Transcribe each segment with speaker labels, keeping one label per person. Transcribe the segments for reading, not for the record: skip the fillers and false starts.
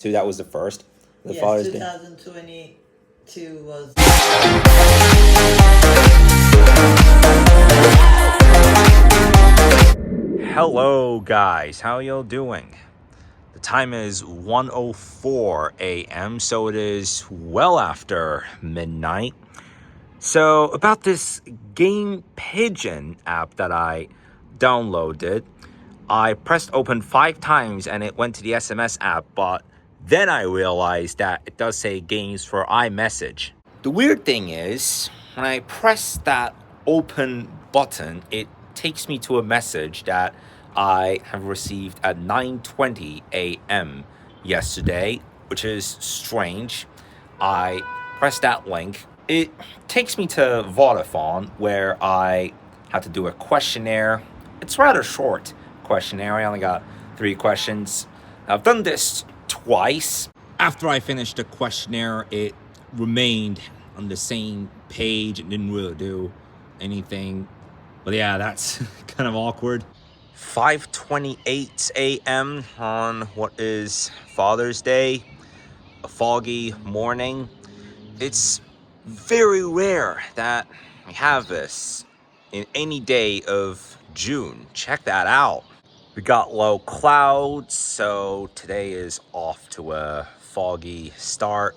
Speaker 1: So that was the first. The
Speaker 2: Yes,
Speaker 1: Father's Day.
Speaker 2: 2022 was.
Speaker 1: Hello guys, how y'all doing? The time is 1:04 a.m., so it is well after midnight. So about this Game Pigeon app that I downloaded, I pressed open 5 times and it went to the SMS app, but then I realized that it does say games for iMessage. The weird thing is, when I press that open button, it takes me to a message that I have received at 9:20 a.m. yesterday, which is strange. I press that link. It takes me to Vodafone, where I have to do a questionnaire. It's rather short questionnaire. I only got 3 questions. I've done this twice. After I finished the questionnaire, it remained on the same page. It didn't really do anything. But yeah, that's kind of awkward. 5:28 a.m. on what is Father's Day, a foggy morning. It's very rare that we have this in any day of June. Check that out. We got low clouds, so today is off to a foggy start.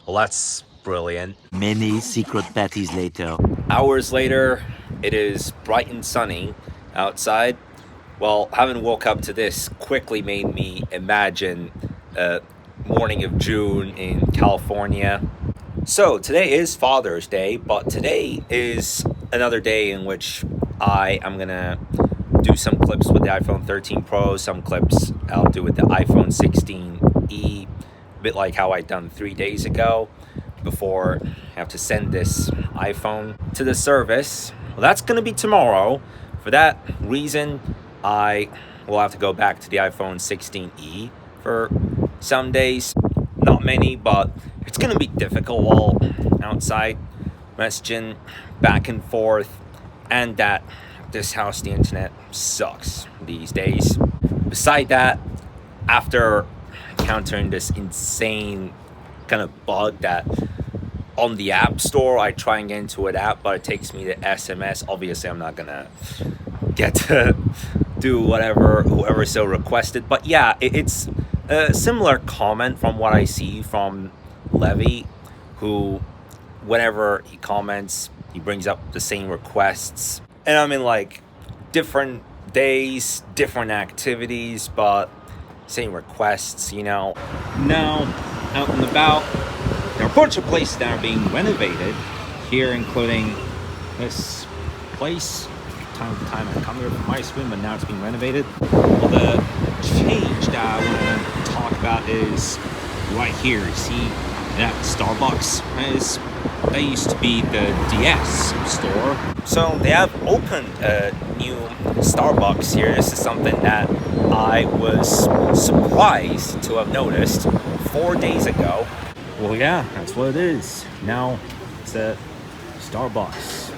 Speaker 1: Well, that's brilliant.
Speaker 3: Many secret patties later.
Speaker 1: Hours later, it is bright and sunny outside. Well, having woke up to this quickly made me imagine a morning of June in California. So today is Father's Day, but today is another day in which I am gonna do some clips with the iPhone 13 Pro, some clips I'll do with the iPhone 16e, a bit like how I done 3 days ago before I have to send this iPhone to the service. Well, that's gonna be tomorrow. For that reason, I will have to go back to the iPhone 16e for some days. Not many, but it's gonna be difficult while outside messaging back and forth, and that this house, the internet sucks these days. Beside that, after encountering this insane kind of bug that on the App Store, I try and get into an app, but it takes me to SMS. Obviously, I'm not gonna get to do whatever whoever so requested. But yeah, it's a similar comment from what I see from Levy, who whenever he comments, he brings up the same requests. And I mean, like, different days, different activities, but same requests, you know. Now, out and about, there are a bunch of places that are being renovated here, including this place. Time to time I come here for ice cream, but now it's being renovated. Well, the change that I want to talk about is right here. See that Starbucks? That used to be the DS store. So they have opened a new Starbucks here. This is something that I was surprised to have noticed 4 days ago. Well, yeah, that's what it is. Now it's a Starbucks.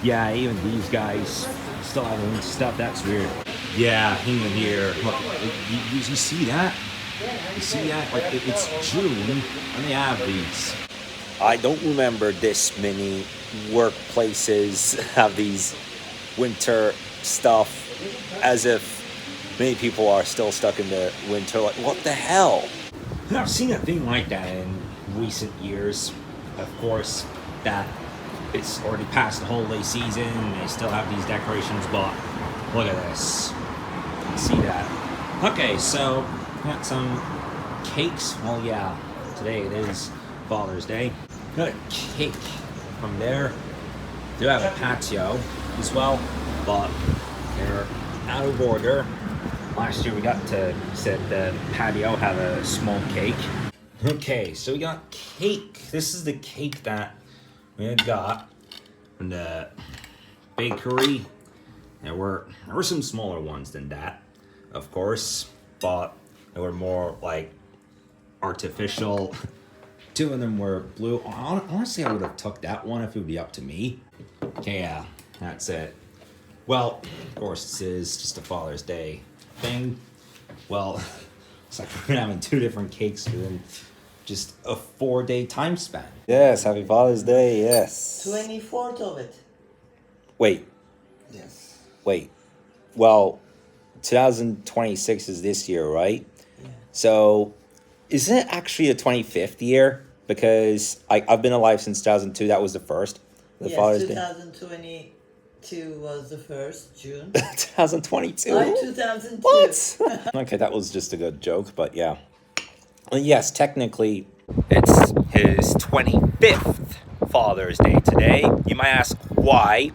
Speaker 1: Yeah, even these guys still have their own stuff. That's weird. Yeah, even here. Look, you see that? You see that? Like, it's June, and they have these. I don't remember this many workplaces have these winter stuff, as if many people are still stuck in the winter. Like, what the hell? I've seen a thing like that in recent years. Of course, that it's already past the holiday season, and they still have these decorations, but look at this. You see that? Okay, so got some cakes. Well, yeah, today it is Father's Day. Got a cake from there. Do have a patio as well, but they're out of order. Last year we got to set the patio, have a small cake. Okay, so we got cake. This is the cake that we had got from the bakery. There were some smaller ones than that, of course, but they were more like artificial. 2 of them were blue. Honestly, I would have took that one if it would be up to me. Okay, yeah, that's it. Well, of course, this is just a Father's Day thing. Well, It's like we're having 2 different cakes within just a 4-day time span. Yes, happy Father's Day, yes.
Speaker 2: 24th of it.
Speaker 1: Wait,
Speaker 2: Yes.
Speaker 1: well, 2026 is this year, right?
Speaker 2: Yeah.
Speaker 1: So, isn't it actually the 25th year? Because I've been alive since 2002, that was the first.
Speaker 2: Yes,
Speaker 1: Father's Day.
Speaker 2: 2022 was the 1st, June.
Speaker 1: 2022?
Speaker 2: 2002.
Speaker 1: What? Okay, that was just a good joke, but yeah. Well, yes, technically, it's his 25th Father's Day today. You might ask why.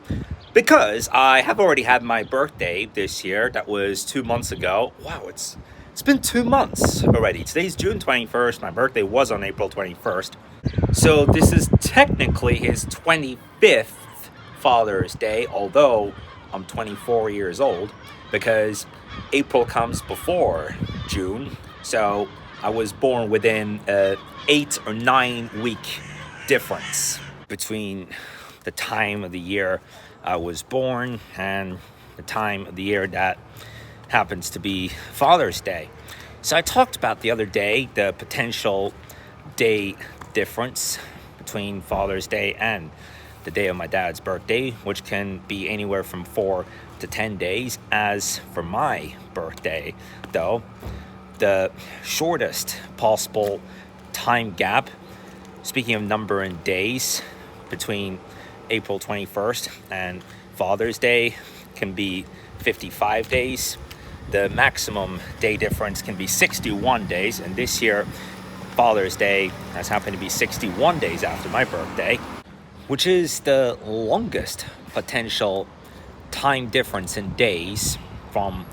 Speaker 1: Because I have already had my birthday this year. That was 2 months ago. Wow, it's been 2 months already. Today's June 21st. My birthday was on April 21st. So this is technically his 25th Father's Day, although I'm 24 years old, because April comes before June. So I was born within a 8 or 9 week difference between the time of the year I was born and the time of the year that happens to be Father's Day. So I talked about the other day the potential day difference between Father's Day and the day of my dad's birthday, which can be anywhere from 4 to 10 days. As for my birthday, though, the shortest possible time gap, speaking of number and days, between April 21st and Father's Day can be 55 days. The maximum day difference can be 61 days, and this year Father's Day has happened to be 61 days after my birthday, which is the longest potential time difference in days from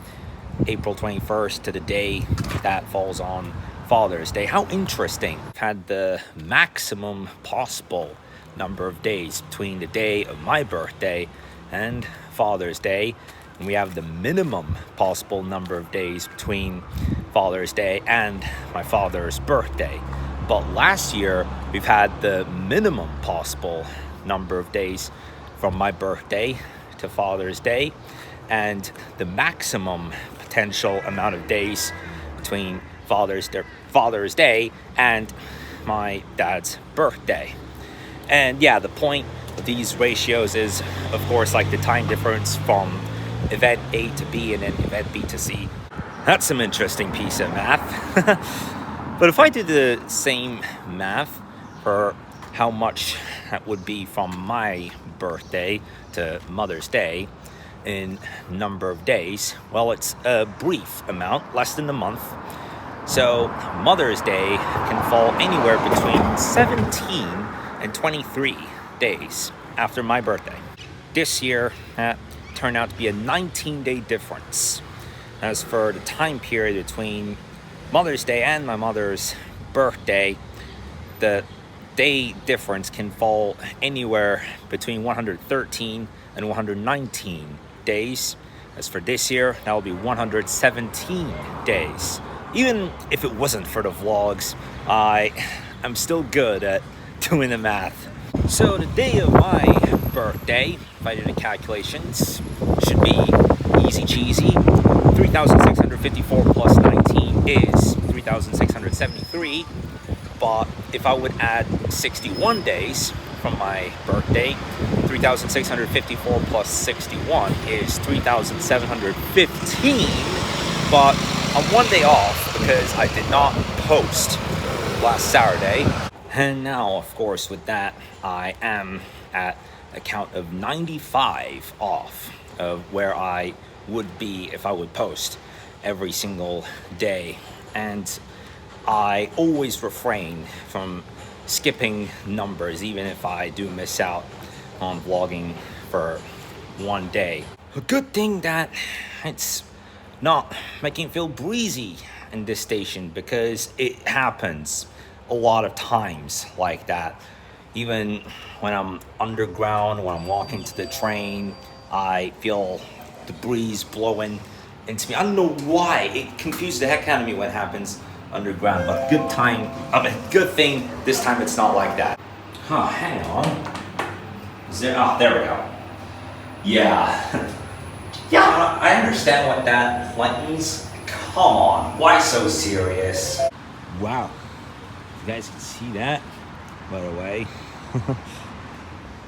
Speaker 1: April 21st to the day that falls on Father's Day. How interesting. I've had the maximum possible number of days between the day of my birthday and Father's Day, and we have the minimum possible number of days between Father's Day and my father's birthday. But last year we've had the minimum possible number of days from my birthday to Father's Day, and the maximum potential amount of days between Father's Day and my dad's birthday. And yeah, the point of these ratios is, of course, like the time difference from event A to B and then event B to C. That's some interesting piece of math. But if I did the same math for how much that would be from my birthday to Mother's Day in number of days, well, it's a brief amount, less than a month. So Mother's Day can fall anywhere between 17 and 23 days after my birthday. This year, turned out to be a 19-day difference. As for the time period between Mother's Day and my mother's birthday, the day difference can fall anywhere between 113 and 119 days. As for this year, that will be 117 days. Even if it wasn't for the vlogs, I'm still good at doing the math. So the day of my birthday, if I did the calculations, should be easy cheesy. 3,654 plus 19 is 3,673. But if I would add 61 days from my birthday, 3,654 plus 61 is 3,715. But I'm 1 day off because I did not post last Saturday. And now, of course, with that, I am at a count of 95 off of where I would be if I would post every single day. And I always refrain from skipping numbers, even if I do miss out on vlogging for 1 day. A good thing that it's not making it feel breezy in this station, because it happens a lot of times like that. Even when I'm underground, when I'm walking to the train, I feel the breeze blowing into me. I don't know why. It confuses the heck out of me when it happens underground, but good thing this time it's not like that. Hang on. There we go. Yeah. Yeah, I understand what that means. God, Come on, why so serious? Wow, you guys can see that, by the way.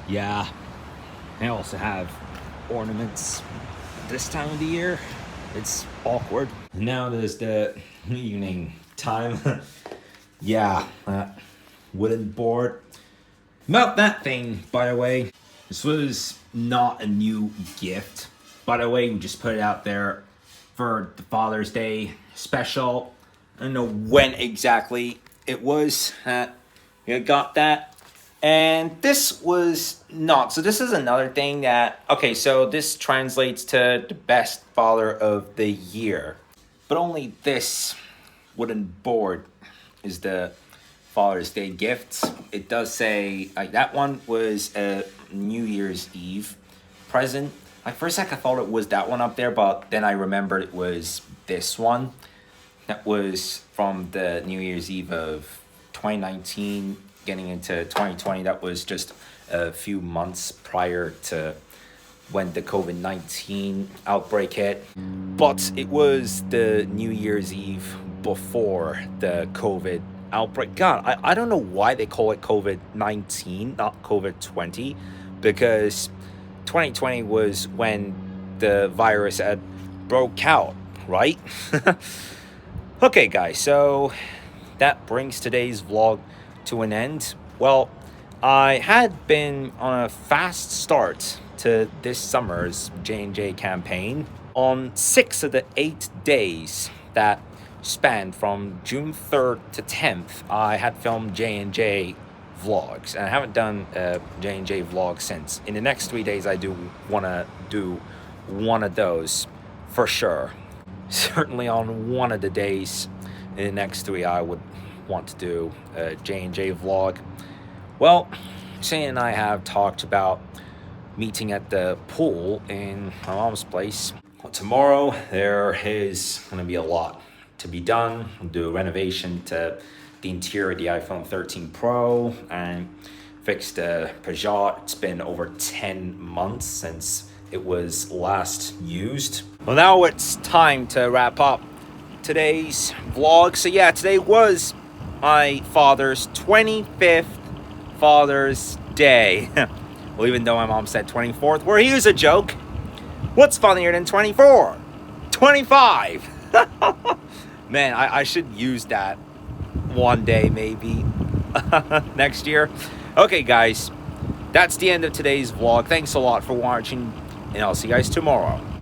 Speaker 1: Yeah, I also have ornaments this time of the year. It's awkward. Now there's the evening time. Yeah, wooden board. About that thing, by the way, this was not a new gift. By the way, we just put it out there for the Father's Day special. I don't know when exactly it was that you got that. And this was not. So this is another thing that, okay, so this translates to the best father of the year. But only this wooden board is the Father's Day gifts. It does say, like, that one was a New Year's Eve present. Like, for a sec I thought it was that one up there, but then I remembered it was this one. That was from the New Year's Eve of 2019, getting into 2020. That was just a few months prior to when the COVID-19 outbreak hit. But it was the New Year's Eve before the COVID outbreak. God, I don't know why they call it COVID-19, not COVID-20, because 2020 was when the virus had broke out, right? Okay, guys, so that brings today's vlog to an end. Well, I had been on a fast start to this summer's J&J campaign. On 6 of the 8 days that spanned from June 3rd to 10th, I had filmed J&J vlogs, and I haven't done a J&J vlog since. In the next 3 days, I do want to do one of those for sure. Certainly on one of the days in the next 3, I would want to do a J&J vlog. Well, Shane and I have talked about meeting at the pool in my mom's place. Well, tomorrow there is going to be a lot to be done. We'll do a renovation to the interior of the iPhone 13 Pro and fix the Peugeot. It's been over 10 months since it was last used. Well, now it's time to wrap up today's vlog. So yeah, today was my father's 25th Father's Day. Well, even though my mom said 24th, well, here's a joke. What's funnier than 24? 25. Man, I should use that one day maybe next year. Okay, guys, that's the end of today's vlog. Thanks a lot for watching, and I'll see you guys tomorrow.